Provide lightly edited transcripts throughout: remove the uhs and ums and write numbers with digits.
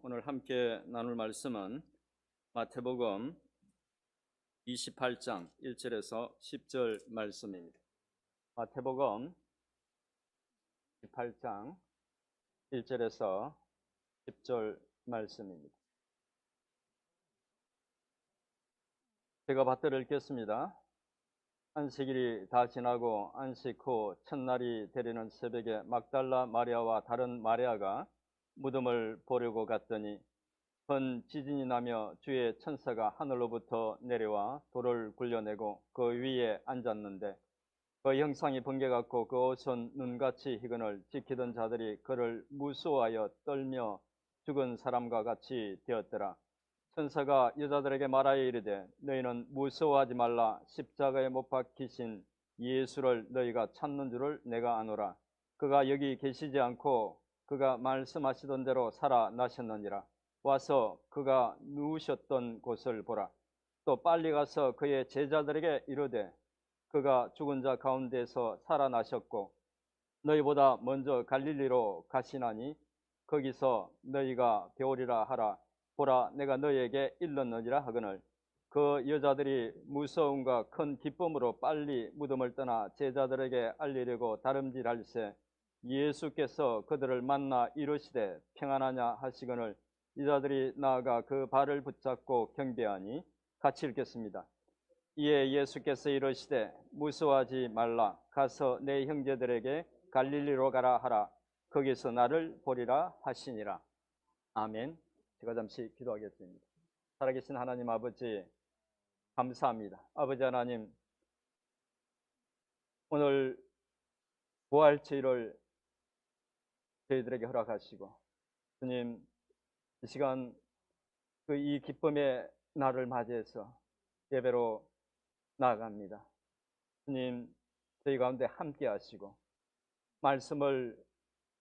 오늘 함께 나눌 말씀은 마태복음 28장 1절에서 10절 말씀입니다. 마태복음 28장 1절에서 10절 말씀입니다. 제가 받들어 읽겠습니다. 안식일이 다 지나고 안식 후 첫날이 되려는 새벽에 막달라 마리아와 다른 마리아가 무덤을 보려고 갔더니 큰 지진이 나며 주의 천사가 하늘로부터 내려와 돌을 굴려내고 그 위에 앉았는데 그 형상이 번개같고 그 옷은 눈같이 희근을 지키던 자들이 그를 무서워하여 떨며 죽은 사람과 같이 되었더라. 천사가 여자들에게 말하여 이르되 너희는 무서워하지 말라. 십자가에 못 박히신 예수를 너희가 찾는 줄을 내가 아노라. 그가 여기 계시지 않고 그가 말씀하시던 대로 살아나셨느니라. 와서 그가 누우셨던 곳을 보라. 또 빨리 가서 그의 제자들에게 이르되 그가 죽은 자 가운데서 살아나셨고 너희보다 먼저 갈릴리로 가시나니 거기서 너희가 배우리라 하라. 보라, 내가 너희에게 일렀느니라 하거늘 그 여자들이 무서움과 큰 기쁨으로 빨리 무덤을 떠나 제자들에게 알리려고 다름질할새 예수께서 그들을 만나 이르시되 평안하냐 하시거늘 여자들이 나아가 그 발을 붙잡고 경배하니 같이 읽겠습니다. 이에 예수께서 이르시되 무서워하지 말라. 가서 내 형제들에게 갈릴리로 가라 하라. 거기서 나를 보리라 하시니라. 아멘. 제가 잠시 기도하겠습니다. 살아계신 하나님 아버지, 감사합니다. 아버지 하나님, 오늘 부활주일을 저희들에게 허락하시고 주님, 이 시간 이 기쁨의 날을 맞이해서 예배로 나아갑니다. 주님, 저희 가운데 함께 하시고 말씀을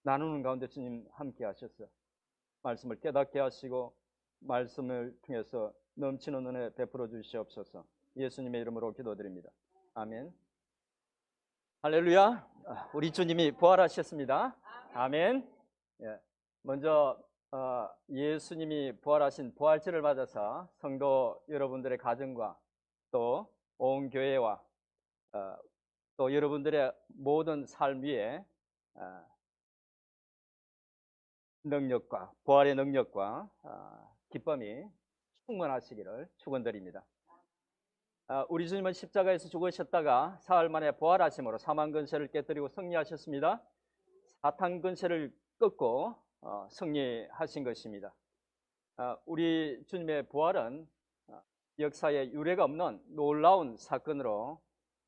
나누는 가운데 주님 함께 하셔서 말씀을 깨닫게 하시고 말씀을 통해서 넘치는 은혜 베풀어 주시옵소서. 예수님의 이름으로 기도드립니다. 아멘. 할렐루야. 우리 주님이 부활하셨습니다. 아멘. 예. 먼저 예수님이 부활하신 부활절을 맞아서 성도 여러분들의 가정과 또 온 교회와 또 여러분들의 모든 삶 위에 능력과 부활의 능력과 기쁨이 충만하시기를 축원드립니다. 우리 주님은 십자가에서 죽으셨다가 사흘 만에 부활하심으로 사망 근세를 깨뜨리고 승리하셨습니다. 사탄 근세를 꺾고 승리하신 것입니다. 우리 주님의 부활은 역사에 유례가 없는 놀라운 사건으로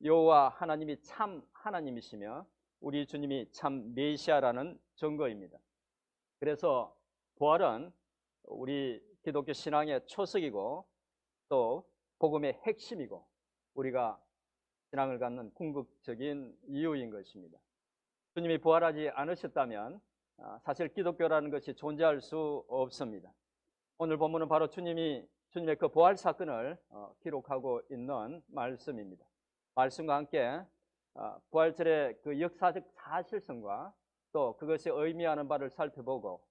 여호와 하나님이 참 하나님이시며 우리 주님이 참 메시아라는 증거입니다. 그래서 부활은 우리 기독교 신앙의 초석이고 또 복음의 핵심이고 우리가 신앙을 갖는 궁극적인 이유인 것입니다. 주님이 부활하지 않으셨다면 사실 기독교라는 것이 존재할 수 없습니다. 오늘 본문은 바로 주님의 그 부활 사건을 기록하고 있는 말씀입니다. 말씀과 함께 부활절의 그 역사적 사실성과 또 그것이 의미하는 바를 살펴보고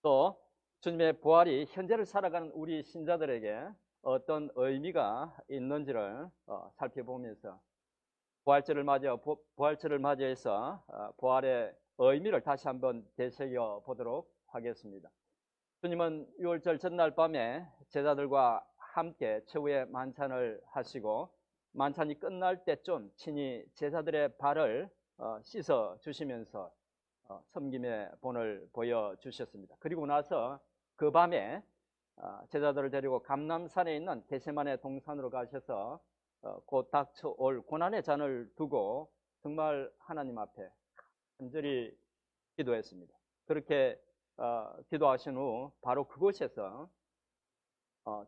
또 주님의 부활이 현재를 살아가는 우리 신자들에게 어떤 의미가 있는지를 살펴보면서 부활절을 맞이해서 부활의 의미를 다시 한번 되새겨 보도록 하겠습니다. 주님은 유월절 전날 밤에 제자들과 함께 최후의 만찬을 하시고 만찬이 끝날 때쯤 친히 제자들의 발을 씻어 주시면서 섬김의 본을 보여주셨습니다. 그리고 나서 그 밤에 제자들을 데리고 감람산에 있는 겟세마네 동산으로 가셔서 곧 닥쳐올 고난의 잔을 두고 정말 하나님 앞에 간절히 기도했습니다. 그렇게 기도하신 후 바로 그곳에서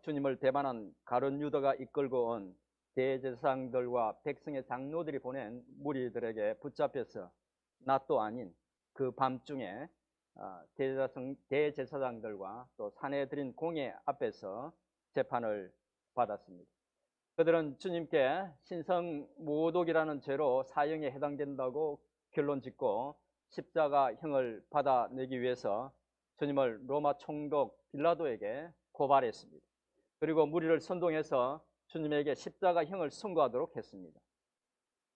주님을 배반한 가룟 유다가 이끌고 온 대제사장들과 백성의 장로들이 보낸 무리들에게 붙잡혀서 낮도 아닌 그 밤중에 대제사장들과 또 산헤드린 공회 앞에서 재판을 받았습니다. 그들은 주님께 신성모독이라는 죄로 사형에 해당된다고 결론 짓고 십자가형을 받아내기 위해서 주님을 로마 총독 빌라도에게 고발했습니다. 그리고 무리를 선동해서 주님에게 십자가형을 선고하도록 했습니다.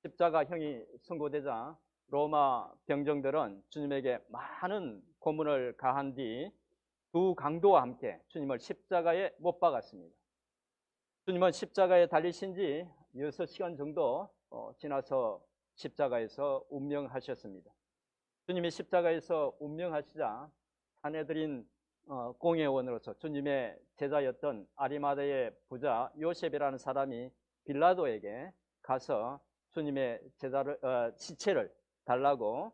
십자가형이 선고되자 로마 병정들은 주님에게 많은 고문을 가한 뒤 두 강도와 함께 주님을 십자가에 못 박았습니다. 주님은 십자가에 달리신 지 6시간 정도 지나서 십자가에서 운명하셨습니다. 주님이 십자가에서 운명하시자 사내들인 공회원으로서 주님의 제자였던 아리마다의 부자 요셉이라는 사람이 빌라도에게 가서 주님의 시체를 달라고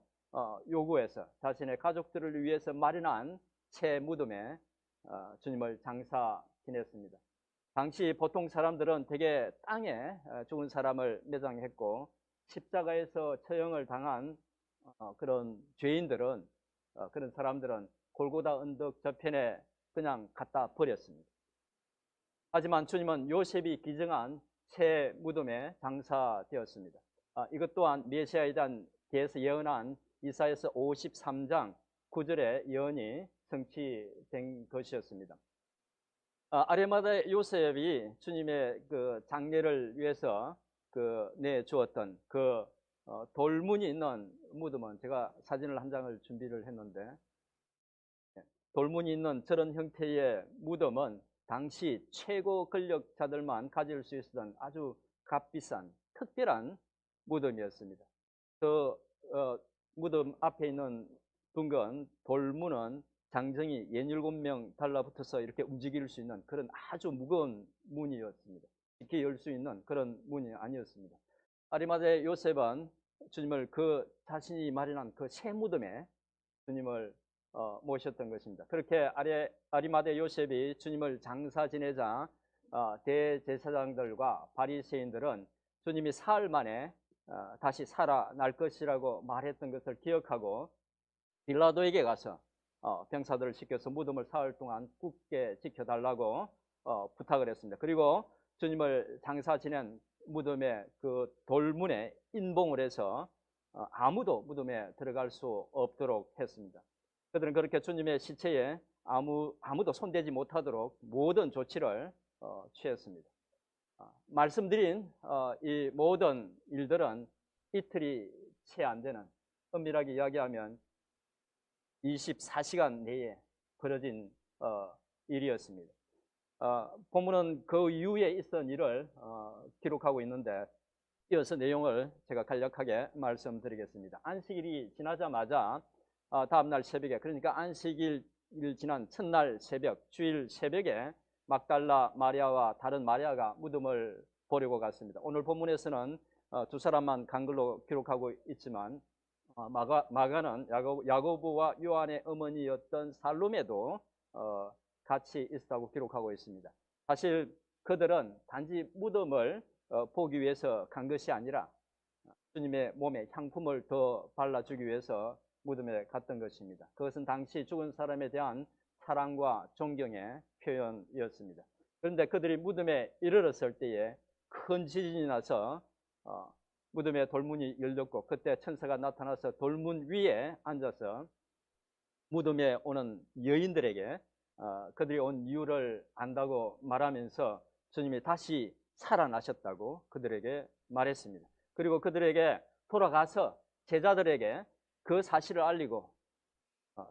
요구해서 자신의 가족들을 위해서 마련한 새 무덤에 주님을 장사 지냈습니다. 당시 보통 사람들은 대개 땅에 죽은 사람을 매장했고 십자가에서 처형을 당한 그런 죄인들은 그런 사람들은 골고다 언덕 저편에 그냥 갖다 버렸습니다. 하지만 주님은 요셉이 기증한 새 무덤에 장사되었습니다. 이것 또한 메시아에 대한 대해서 예언한 이사야서 53장 9절의 예언이 성취된 것이었습니다. 아리마다 요셉이 주님의 그 장례를 위해서 내주었던 돌문이 있는 무덤은 제가 사진을 한 장을 준비를 했는데, 돌문이 있는 저런 형태의 무덤은 당시 최고 권력자들만 가질 수 있었던 아주 값비싼 특별한 무덤이었습니다. 무덤 앞에 있는 둥근 돌문은 장정이 67명 달라붙어서 이렇게 움직일 수 있는 그런 아주 무거운 문이었습니다. 이렇게 열 수 있는 그런 문이 아니었습니다. 아리마다의 요셉은 주님을 자신이 마련한 새 무덤에 주님을 모셨던 것입니다. 그렇게 아리마다의 요셉이 주님을 장사 지내자 대제사장들과 바리새인들은 주님이 사흘 만에 다시 살아날 것이라고 말했던 것을 기억하고 빌라도에게 가서 병사들을 시켜서 무덤을 사흘 동안 굳게 지켜달라고 부탁을 했습니다. 그리고 주님을 장사 지낸 무덤의 그 돌문에 인봉을 해서 아무도 무덤에 들어갈 수 없도록 했습니다. 그들은 그렇게 주님의 시체에 아무도 손대지 못하도록 모든 조치를 취했습니다. 말씀드린 이 모든 일들은 이틀이 채 안 되는, 엄밀하게 이야기하면 24시간 내에 벌어진 일이었습니다. 본문은 그 이후에 있었던 일을 기록하고 있는데, 이어서 내용을 제가 간략하게 말씀드리겠습니다. 안식일이 지나자마자 다음날 새벽에, 그러니까 안식일 지난 첫날 새벽, 주일 새벽에 막달라 마리아와 다른 마리아가 무덤을 보려고 갔습니다. 오늘 본문에서는 두 사람만 간 걸로 기록하고 있지만 마가는 야고보와 요한의 어머니였던 살로메도 같이 있었다고 기록하고 있습니다. 사실 그들은 단지 무덤을 보기 위해서 간 것이 아니라 주님의 몸에 향품을 더 발라주기 위해서 무덤에 갔던 것입니다. 그것은 당시 죽은 사람에 대한 사랑과 존경의 표현이었습니다. 그런데 그들이 무덤에 이르렀을 때에 큰 지진이 나서 무덤의 돌문이 열렸고, 그때 천사가 나타나서 돌문 위에 앉아서 무덤에 오는 여인들에게 그들이 온 이유를 안다고 말하면서 주님이 다시 살아나셨다고 그들에게 말했습니다. 그리고 그들에게 돌아가서 제자들에게 그 사실을 알리고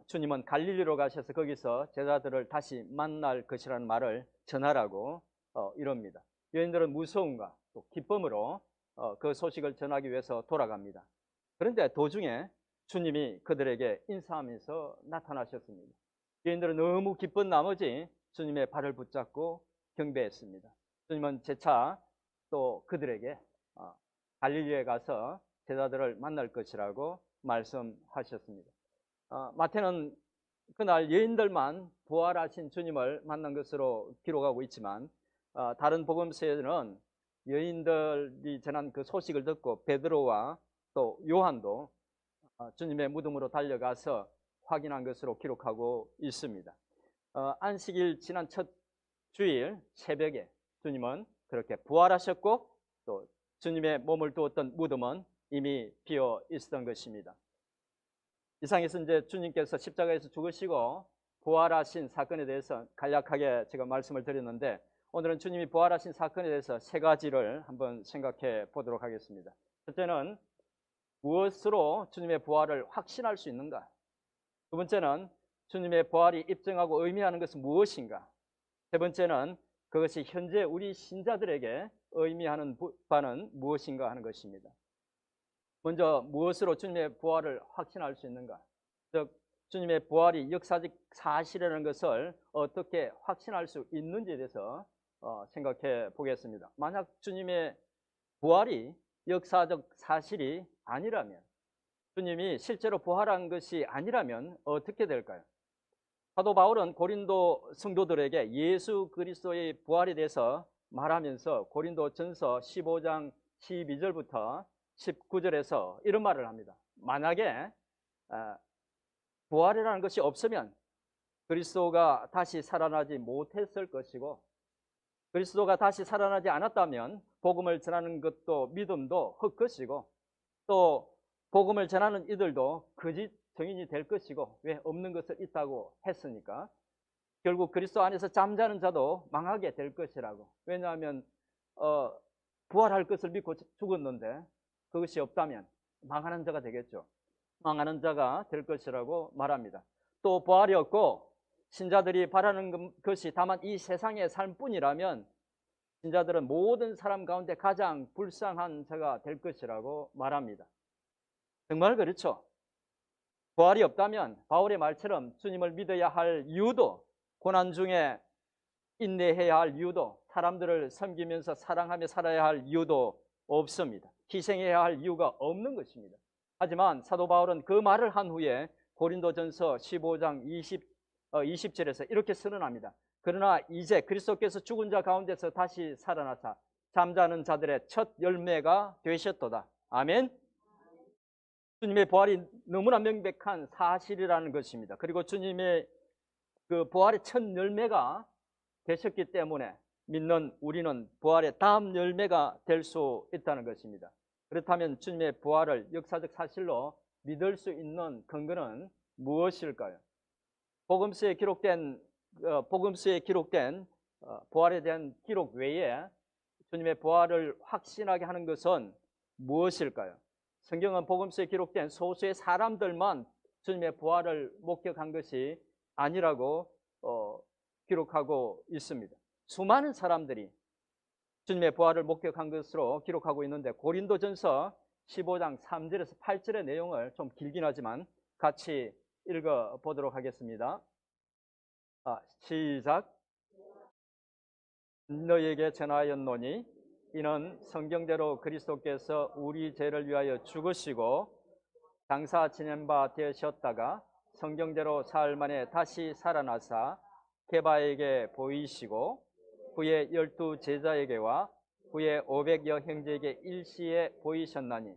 주님은 갈릴리로 가셔서 거기서 제자들을 다시 만날 것이라는 말을 전하라고 이럽니다. 여인들은 무서움과 또 기쁨으로 그 소식을 전하기 위해서 돌아갑니다. 그런데 도중에 주님이 그들에게 인사하면서 나타나셨습니다. 여인들은 너무 기쁜 나머지 주님의 발을 붙잡고 경배했습니다. 주님은 재차 또 그들에게 갈릴리에 가서 제자들을 만날 것이라고 말씀하셨습니다. 마태는 그날 여인들만 부활하신 주님을 만난 것으로 기록하고 있지만 다른 복음서에는 여인들이 전한 그 소식을 듣고 베드로와 또 요한도 주님의 무덤으로 달려가서 확인한 것으로 기록하고 있습니다. 안식일 지난 첫 주일 새벽에 주님은 그렇게 부활하셨고, 또 주님의 몸을 두었던 무덤은 이미 비어 있었던 것입니다. 이상에서 이제 주님께서 십자가에서 죽으시고 부활하신 사건에 대해서 간략하게 제가 말씀을 드렸는데, 오늘은 주님이 부활하신 사건에 대해서 세 가지를 한번 생각해 보도록 하겠습니다. 첫째는 무엇으로 주님의 부활을 확신할 수 있는가? 두 번째는 주님의 부활이 입증하고 의미하는 것은 무엇인가? 세 번째는 그것이 현재 우리 신자들에게 의미하는 바는 무엇인가 하는 것입니다. 먼저 무엇으로 주님의 부활을 확신할 수 있는가? 즉 주님의 부활이 역사적 사실이라는 것을 어떻게 확신할 수 있는지에 대해서 생각해 보겠습니다. 만약 주님의 부활이 역사적 사실이 아니라면, 주님이 실제로 부활한 것이 아니라면 어떻게 될까요? 사도 바울은 고린도 성도들에게 예수 그리스도의 부활에 대해서 말하면서 고린도전서 15장 12절부터 19절에서 이런 말을 합니다. 만약에 부활이라는 것이 없으면 그리스도가 다시 살아나지 못했을 것이고, 그리스도가 다시 살아나지 않았다면 복음을 전하는 것도 믿음도 헛것이고, 또 복음을 전하는 이들도 거짓 증인이 될 것이고, 왜 없는 것을 있다고 했으니까 결국 그리스도 안에서 잠자는 자도 망하게 될 것이라고. 왜냐하면 부활할 것을 믿고 죽었는데 그것이 없다면 망하는 자가 되겠죠. 망하는 자가 될 것이라고 말합니다. 또 부활이 없고 신자들이 바라는 것이 다만 이 세상의 삶뿐이라면 신자들은 모든 사람 가운데 가장 불쌍한 자가 될 것이라고 말합니다. 정말 그렇죠. 부활이 없다면 바울의 말처럼 주님을 믿어야 할 이유도, 고난 중에 인내해야 할 이유도, 사람들을 섬기면서 사랑하며 살아야 할 이유도 없습니다. 희생해야 할 이유가 없는 것입니다. 하지만 사도 바울은 그 말을 한 후에 고린도전서 15장 20절에서 이렇게 선언합니다. 그러나 이제 그리스도께서 죽은 자 가운데서 다시 살아나사 잠자는 자들의 첫 열매가 되셨도다. 아멘. 주님의 부활이 너무나 명백한 사실이라는 것입니다. 그리고 주님의 그 부활의 첫 열매가 되셨기 때문에 믿는 우리는 부활의 다음 열매가 될 수 있다는 것입니다. 그렇다면 주님의 부활을 역사적 사실로 믿을 수 있는 근거는 무엇일까요? 복음서에 기록된 부활에 대한 기록 외에 주님의 부활을 확신하게 하는 것은 무엇일까요? 성경은 복음서에 기록된 소수의 사람들만 주님의 부활을 목격한 것이 아니라고 기록하고 있습니다. 수많은 사람들이 주님의 부활을 목격한 것으로 기록하고 있는데, 고린도전서 15장 3절에서 8절의 내용을 좀 길긴 하지만 같이 읽어보도록 하겠습니다. 시작. 너희에게 전하였노니 이는 성경대로 그리스도께서 우리 죄를 위하여 죽으시고 장사 지낸 바 되셨다가 성경대로 사흘 만에 다시 살아나사 게바에게 보이시고 후에 12 제자에게와 후에 500여 형제에게 일시에 보이셨나니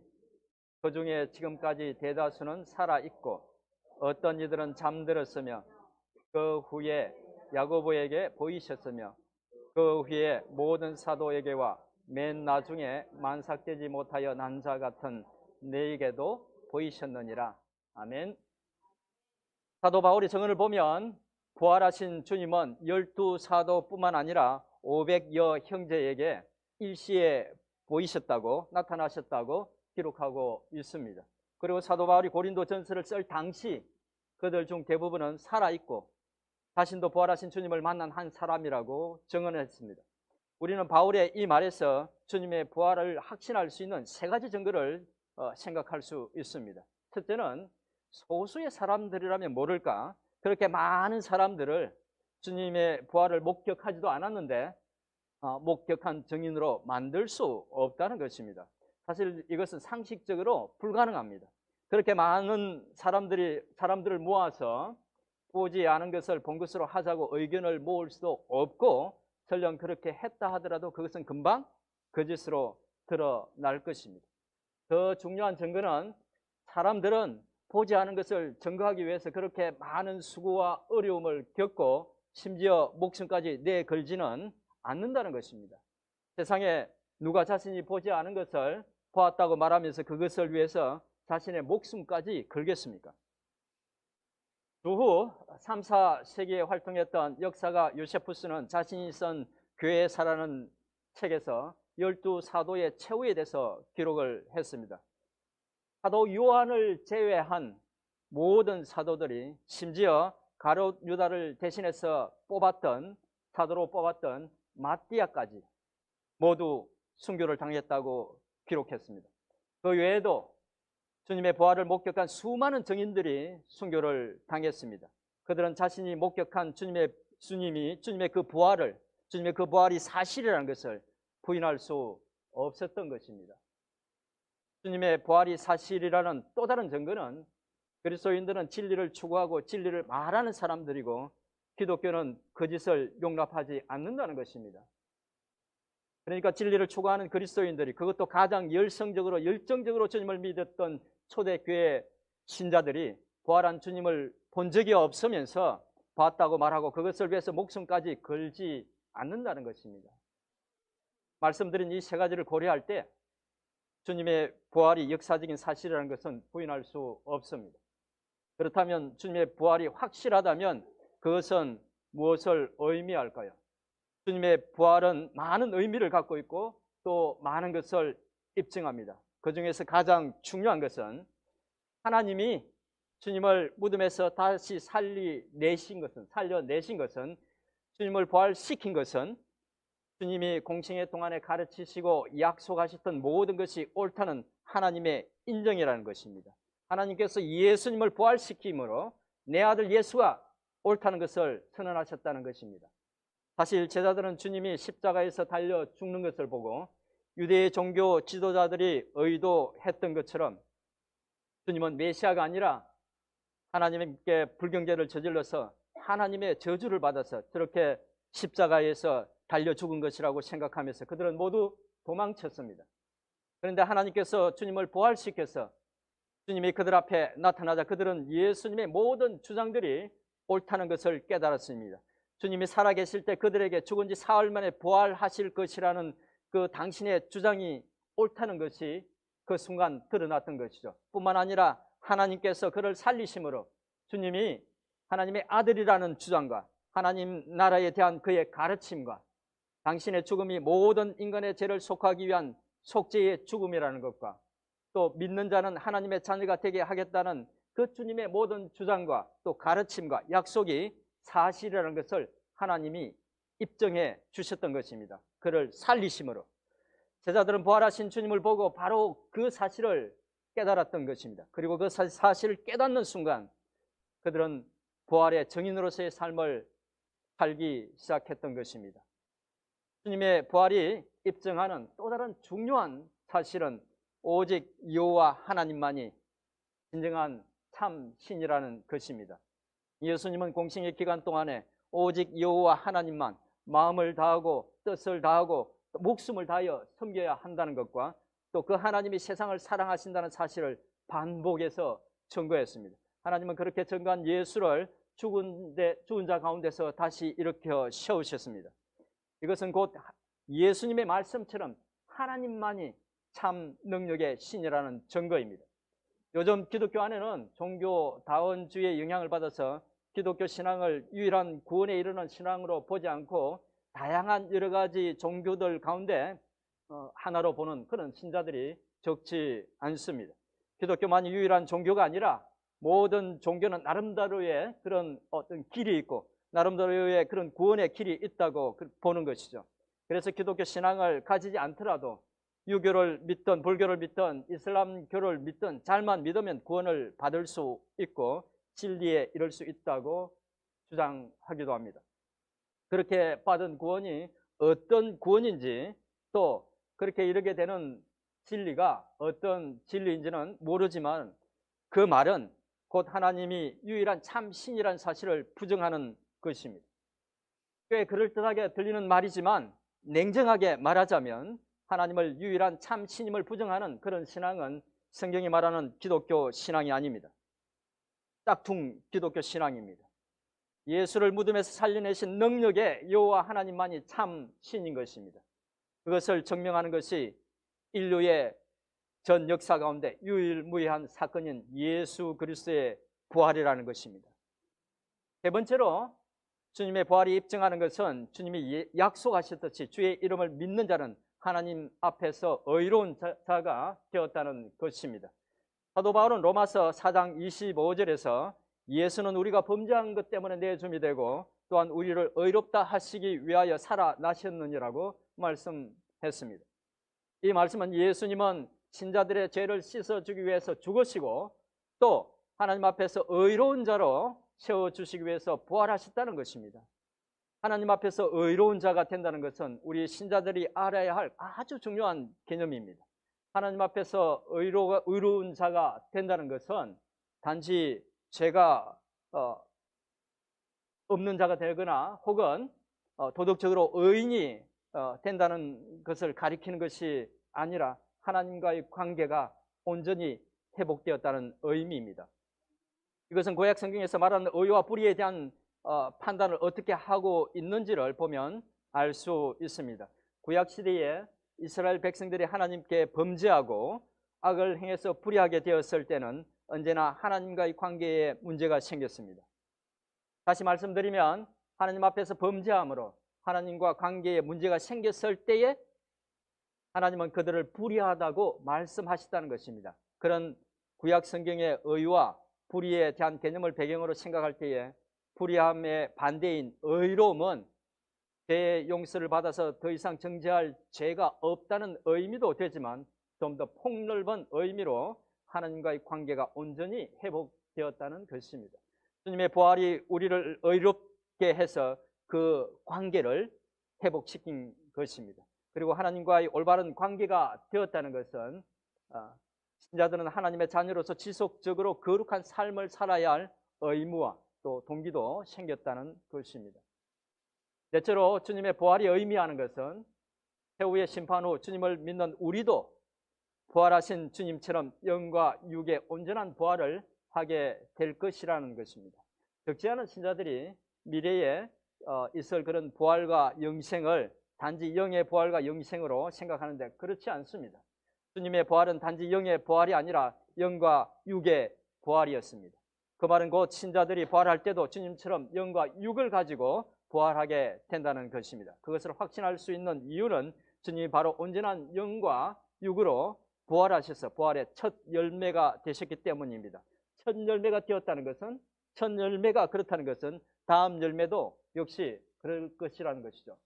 그 중에 지금까지 대다수는 살아있고 어떤 이들은 잠들었으며 그 후에 야고보에게 보이셨으며 그 후에 모든 사도에게와 맨 나중에 만삭되지 못하여 난 자 같은 너에게도 보이셨느니라. 아멘. 사도 바울의 증언을 보면 부활하신 주님은 12 사도뿐만 아니라 500여 형제에게 일시에 보이셨다고, 나타나셨다고 기록하고 있습니다. 그리고 사도 바울이 고린도전서를 쓸 당시 그들 중 대부분은 살아있고 자신도 부활하신 주님을 만난 한 사람이라고 증언했습니다. 우리는 바울의 이 말에서 주님의 부활을 확신할 수 있는 세 가지 증거를 생각할 수 있습니다. 첫째는 소수의 사람들이라면 모를까, 그렇게 많은 사람들을 주님의 부활을 목격하지도 않았는데 목격한 증인으로 만들 수 없다는 것입니다. 사실 이것은 상식적으로 불가능합니다. 그렇게 많은 사람들을 모아서 보지 않은 것을 본 것으로 하자고 의견을 모을 수도 없고, 설령 그렇게 했다 하더라도 그것은 금방 거짓으로 드러날 것입니다. 더 중요한 증거는 사람들은 보지 않은 것을 증거하기 위해서 그렇게 많은 수고와 어려움을 겪고 심지어 목숨까지 내걸지는 않는다는 것입니다. 세상에 누가 자신이 보지 않은 것을 보았다고 말하면서 그것을 위해서 자신의 목숨까지 걸겠습니까? 주후 3, 4세기에 활동했던 역사가 요세푸스는 자신이 쓴 교회사라는 책에서 12사도의 최후에 대해서 기록을 했습니다. 사도 요한을 제외한 모든 사도들이, 심지어 가룟 유다를 대신해서 사도로 뽑았던 마띠아까지 모두 순교를 당했다고 기록했습니다. 그 외에도 주님의 부활을 목격한 수많은 증인들이 순교를 당했습니다. 그들은 자신이 목격한 주님의 그 부활이 사실이라는 것을 부인할 수 없었던 것입니다. 주님의 부활이 사실이라는 또 다른 증거는 그리스도인들은 진리를 추구하고 진리를 말하는 사람들이고 기독교는 거짓을 용납하지 않는다는 것입니다. 그러니까 진리를 추구하는 그리스도인들이, 그것도 가장 열정적으로 주님을 믿었던 초대교회 신자들이 부활한 주님을 본 적이 없으면서 봤다고 말하고 그것을 위해서 목숨까지 걸지 않는다는 것입니다. 말씀드린 이 세 가지를 고려할 때 주님의 부활이 역사적인 사실이라는 것은 부인할 수 없습니다. 그렇다면 주님의 부활이 확실하다면 그것은 무엇을 의미할까요? 주님의 부활은 많은 의미를 갖고 있고 또 많은 것을 입증합니다. 그 중에서 가장 중요한 것은 하나님이 주님을 무덤에서 다시 살려내신 것은, 주님을 부활시킨 것은 주님이 공생애 동안에 가르치시고 약속하셨던 모든 것이 옳다는 하나님의 인정이라는 것입니다. 하나님께서 예수님을 부활시킴으로 내 아들 예수가 옳다는 것을 선언하셨다는 것입니다. 사실 제자들은 주님이 십자가에서 달려 죽는 것을 보고 유대의 종교 지도자들이 의도했던 것처럼 주님은 메시아가 아니라 하나님께 불경죄를 저질러서 하나님의 저주를 받아서 저렇게 십자가에서 달려 죽은 것이라고 생각하면서 그들은 모두 도망쳤습니다. 그런데 하나님께서 주님을 부활시켜서 주님이 그들 앞에 나타나자 그들은 예수님의 모든 주장들이 옳다는 것을 깨달았습니다. 주님이 살아계실 때 그들에게 죽은 지 사흘 만에 부활하실 것이라는 그 당신의 주장이 옳다는 것이 그 순간 드러났던 것이죠. 뿐만 아니라 하나님께서 그를 살리심으로 주님이 하나님의 아들이라는 주장과 하나님 나라에 대한 그의 가르침과 당신의 죽음이 모든 인간의 죄를 속하기 위한 속죄의 죽음이라는 것과 또 믿는 자는 하나님의 자녀가 되게 하겠다는 그 주님의 모든 주장과 또 가르침과 약속이 사실이라는 것을 하나님이 입증해 주셨던 것입니다. 그를 살리심으로 제자들은 부활하신 주님을 보고 바로 그 사실을 깨달았던 것입니다. 그리고 그 사실을 깨닫는 순간 그들은 부활의 증인으로서의 삶을 살기 시작했던 것입니다. 주님의 부활이 입증하는 또 다른 중요한 사실은 오직 여호와 하나님만이 진정한 참 신이라는 것입니다. 예수님은 공생의 기간 동안에 오직 여호와 하나님만 마음을 다하고 뜻을 다하고 목숨을 다하여 섬겨야 한다는 것과 또 그 하나님이 세상을 사랑하신다는 사실을 반복해서 증거했습니다. 하나님은 그렇게 증거한 예수를 죽은 자 가운데서 다시 일으켜 세우셨습니다. 이것은 곧 예수님의 말씀처럼 하나님만이 참 능력의 신이라는 증거입니다. 요즘 기독교 안에는 종교다원주의의 영향을 받아서 기독교 신앙을 유일한 구원에 이르는 신앙으로 보지 않고 다양한 여러 가지 종교들 가운데 하나로 보는 그런 신자들이 적지 않습니다. 기독교만이 유일한 종교가 아니라 모든 종교는 나름대로의 그런 어떤 길이 있고 나름대로의 그런 구원의 길이 있다고 보는 것이죠. 그래서 기독교 신앙을 가지지 않더라도 유교를 믿든 불교를 믿든 이슬람교를 믿든 잘만 믿으면 구원을 받을 수 있고 진리에 이를 수 있다고 주장하기도 합니다. 그렇게 받은 구원이 어떤 구원인지 또 그렇게 이르게 되는 진리가 어떤 진리인지는 모르지만 그 말은 곧 하나님이 유일한 참 신이라는 사실을 부정하는 것입니다. 꽤 그럴듯하게 들리는 말이지만 냉정하게 말하자면 하나님을 유일한 참 신임을 부정하는 그런 신앙은 성경이 말하는 기독교 신앙이 아닙니다. 짝퉁 기독교 신앙입니다. 예수를 무덤에서 살려내신 능력의 여호와 하나님만이 참 신인 것입니다. 그것을 증명하는 것이 인류의 전 역사 가운데 유일무이한 사건인 예수 그리스도의 부활이라는 것입니다. 세 번째로 주님의 부활이 입증하는 것은 주님이 약속하셨듯이 주의 이름을 믿는 자는 하나님 앞에서 의로운 자가 되었다는 것입니다. 사도 바울은 로마서 4장 25절에서 예수는 우리가 범죄한 것 때문에 내줌이 되고 또한 우리를 의롭다 하시기 위하여 살아나셨느니라고 말씀했습니다. 이 말씀은 예수님은 신자들의 죄를 씻어주기 위해서 죽으시고 또 하나님 앞에서 의로운 자로 세워주시기 위해서 부활하셨다는 것입니다. 하나님 앞에서 의로운 자가 된다는 것은 우리 신자들이 알아야 할 아주 중요한 개념입니다. 하나님 앞에서 의로운 자가 된다는 것은 단지 죄가 없는 자가 되거나 혹은 도덕적으로 의인이 된다는 것을 가리키는 것이 아니라 하나님과의 관계가 온전히 회복되었다는 의미입니다. 이것은 구약 성경에서 말하는 의와 불의에 대한 판단을 어떻게 하고 있는지를 보면 알 수 있습니다. 구약 시대에 이스라엘 백성들이 하나님께 범죄하고 악을 행해서 불의하게 되었을 때는 언제나 하나님과의 관계에 문제가 생겼습니다. 다시 말씀드리면 하나님 앞에서 범죄함으로 하나님과 관계에 문제가 생겼을 때에 하나님은 그들을 불의하다고 말씀하셨다는 것입니다. 그런 구약 성경의 의와 불의에 대한 개념을 배경으로 생각할 때에 불의함의 반대인 의로움은 죄의 용서를 받아서 더 이상 정죄할 죄가 없다는 의미도 되지만 좀 더 폭넓은 의미로 하나님과의 관계가 온전히 회복되었다는 것입니다. 주님의 부활이 우리를 의롭게 해서 그 관계를 회복시킨 것입니다. 그리고 하나님과의 올바른 관계가 되었다는 것은 신자들은 하나님의 자녀로서 지속적으로 거룩한 삶을 살아야 할 의무와 또 동기도 생겼다는 것입니다. 넷째로 주님의 부활이 의미하는 것은 최후의 심판 후 주님을 믿는 우리도 부활하신 주님처럼 영과 육의 온전한 부활을 하게 될 것이라는 것입니다. 적지 않은 신자들이 미래에 있을 그런 부활과 영생을 단지 영의 부활과 영생으로 생각하는데 그렇지 않습니다. 주님의 부활은 단지 영의 부활이 아니라 영과 육의 부활이었습니다. 그 말은 곧 신자들이 부활할 때도 주님처럼 영과 육을 가지고 부활하게 된다는 것입니다. 그것을 확신할 수 있는 이유는 주님이 바로 온전한 영과 육으로 부활하셔서 부활의 첫 열매가 되셨기 때문입니다. 첫 열매가 되었다는 것은 첫 열매가 그렇다는 것은 다음 열매도 역시 그럴 것이라는 것이죠.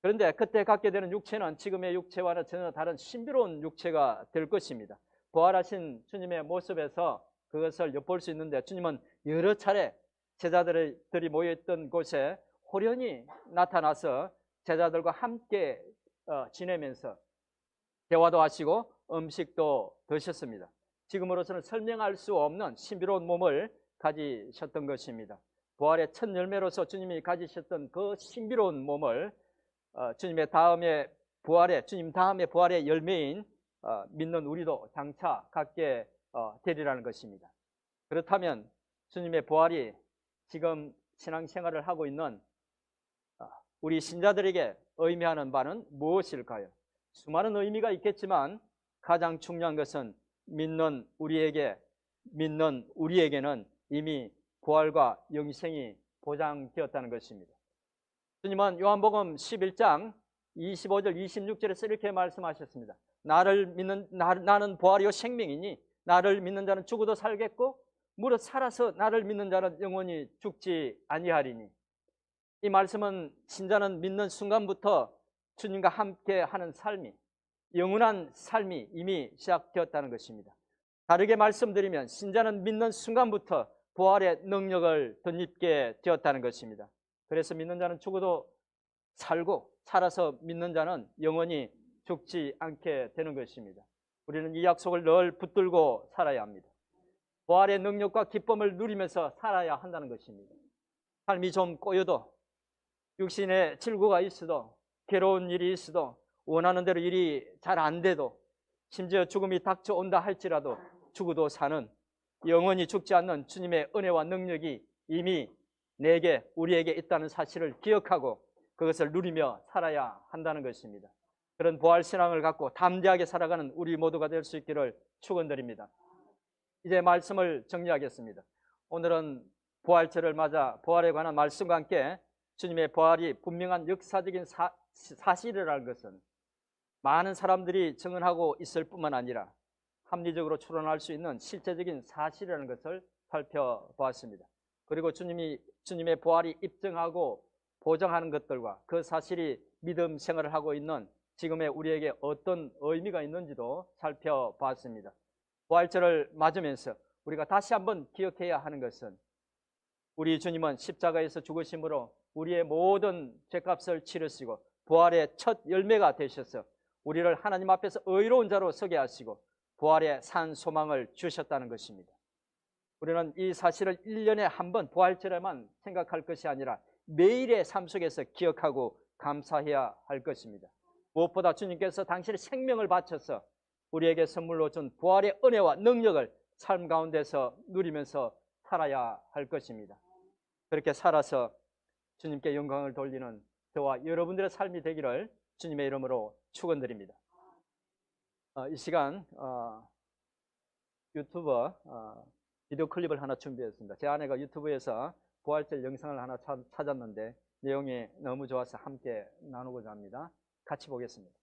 그런데 그때 갖게 되는 육체는 지금의 육체와는 전혀 다른 신비로운 육체가 될 것입니다. 부활하신 주님의 모습에서 그것을 엿볼 수 있는데 주님은 여러 차례 제자들이 모여있던 곳에 호련히 나타나서 제자들과 함께 지내면서 대화도 하시고 음식도 드셨습니다. 지금으로서는 설명할 수 없는 신비로운 몸을 가지셨던 것입니다. 부활의 첫 열매로서 주님이 가지셨던 그 신비로운 몸을 주님 다음에 부활의 열매인 믿는 우리도 장차 갖게 되리라는 것입니다. 그렇다면 주님의 부활이 지금 신앙생활을 하고 있는 우리 신자들에게 의미하는 바는 무엇일까요? 수많은 의미가 있겠지만 가장 중요한 것은 믿는 우리에게는 이미 부활과 영생이 보장되었다는 것입니다. 주님은 요한복음 11장 25절 26절에서 이렇게 말씀하셨습니다. 나는 부활이요 생명이니 나를 믿는 자는 죽어도 살겠고 무릇 살아서 나를 믿는 자는 영원히 죽지 아니하리니. 이 말씀은 신자는 믿는 순간부터 주님과 함께 하는 삶이 영원한 삶이 이미 시작되었다는 것입니다. 다르게 말씀드리면 신자는 믿는 순간부터 부활의 능력을 덧입게 되었다는 것입니다. 그래서 믿는 자는 죽어도 살고 살아서 믿는 자는 영원히 죽지 않게 되는 것입니다. 우리는 이 약속을 늘 붙들고 살아야 합니다. 부활의 능력과 기쁨을 누리면서 살아야 한다는 것입니다. 삶이 좀 꼬여도 육신의 질구가 있어도 괴로운 일이 있어도 원하는 대로 일이 잘 안 돼도 심지어 죽음이 닥쳐온다 할지라도 죽어도 사는 영원히 죽지 않는 주님의 은혜와 능력이 이미 우리에게 있다는 사실을 기억하고 그것을 누리며 살아야 한다는 것입니다. 그런 부활신앙을 갖고 담대하게 살아가는 우리 모두가 될 수 있기를 축원드립니다. 이제 말씀을 정리하겠습니다. 오늘은 부활절을 맞아 부활에 관한 말씀과 함께 주님의 부활이 분명한 역사적인 사실이라는 것은 많은 사람들이 증언하고 있을 뿐만 아니라 합리적으로 추론할 수 있는 실제적인 사실이라는 것을 살펴보았습니다. 그리고 주님의 부활이 입증하고 보장하는 것들과 그 사실이 믿음 생활을 하고 있는 지금의 우리에게 어떤 의미가 있는지도 살펴봤습니다. 부활절을 맞으면서 우리가 다시 한번 기억해야 하는 것은 우리 주님은 십자가에서 죽으심으로 우리의 모든 죄값을 치르시고 부활의 첫 열매가 되셔서 우리를 하나님 앞에서 의로운 자로 서게 하시고 부활의 산 소망을 주셨다는 것입니다. 우리는 이 사실을 1년에 한 번 부활절에만 생각할 것이 아니라 매일의 삶 속에서 기억하고 감사해야 할 것입니다. 무엇보다 주님께서 당신의 생명을 바쳐서 우리에게 선물로 준 부활의 은혜와 능력을 삶 가운데서 누리면서 살아야 할 것입니다. 그렇게 살아서 주님께 영광을 돌리는 저와 여러분들의 삶이 되기를 주님의 이름으로 축원드립니다. 이 시간 유튜브 비디오 클립을 하나 준비했습니다. 제 아내가 유튜브에서 부활절 영상을 하나 찾았는데 내용이 너무 좋아서 함께 나누고자 합니다. 같이 보겠습니다.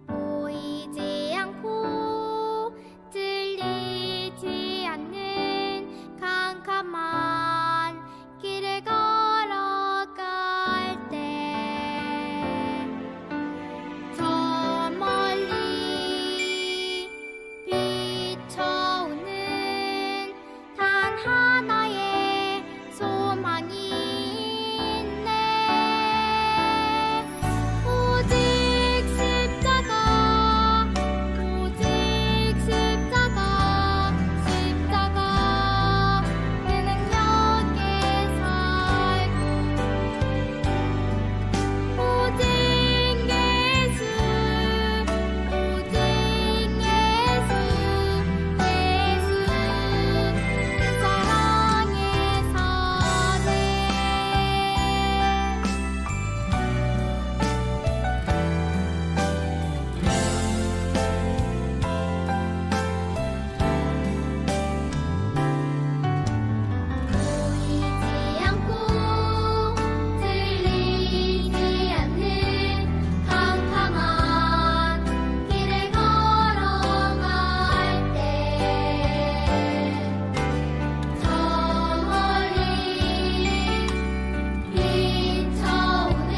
보이지 않고 들리지 않는 캄캄한 길을 걸어갈 때 저 멀리 비춰오는 단 하나의 소망이 있네. 오직 십자가, 오직 십자가, 십자가 그 능력에 살고 오직 예수, 오직 예수, 예수 그 사랑에 사네. 보이지 않고 들리지 않는 캄캄한 길을 걸어갈 때 저 멀리 비춰오는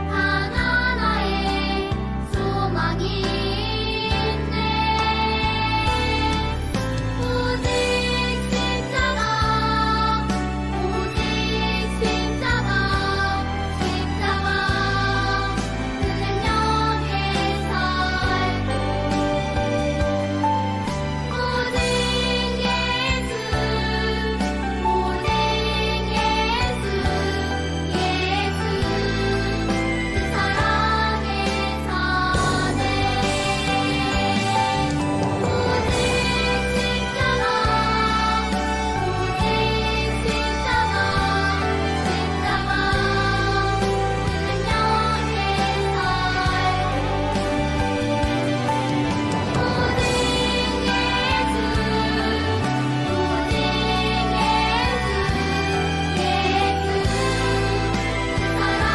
단 하나의 소망이 있네. 오직 십자가, 오직 십자가, 십자가 그 능력에 살고 오직 예수, 오직 예수, 예수 그 사랑에 사네. 오직 십자가, 오직 십자가, 십자가 그 능력에 살고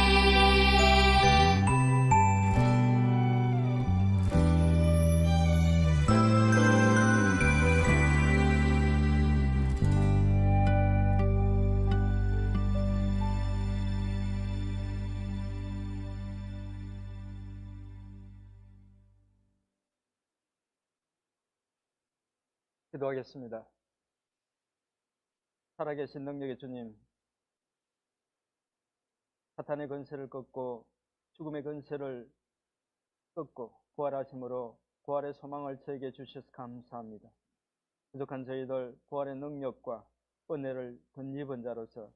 오직 예수, 오직 예수, 예수 그 기도하겠습니다. 살아계신 능력의 주님, 사탄의 권세를 꺾고 죽음의 권세를 꺾고 부활하심으로 부활의 소망을 저에게 주셔서 감사합니다. 부족한 저희들 부활의 능력과 은혜를 덧입은 자로서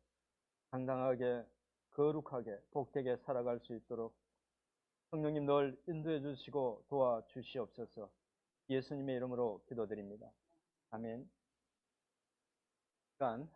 당당하게 거룩하게 복되게 살아갈 수 있도록 성령님 늘 인도해 주시고 도와주시옵소서. 예수님의 이름으로 기도드립니다. 아멘. 시간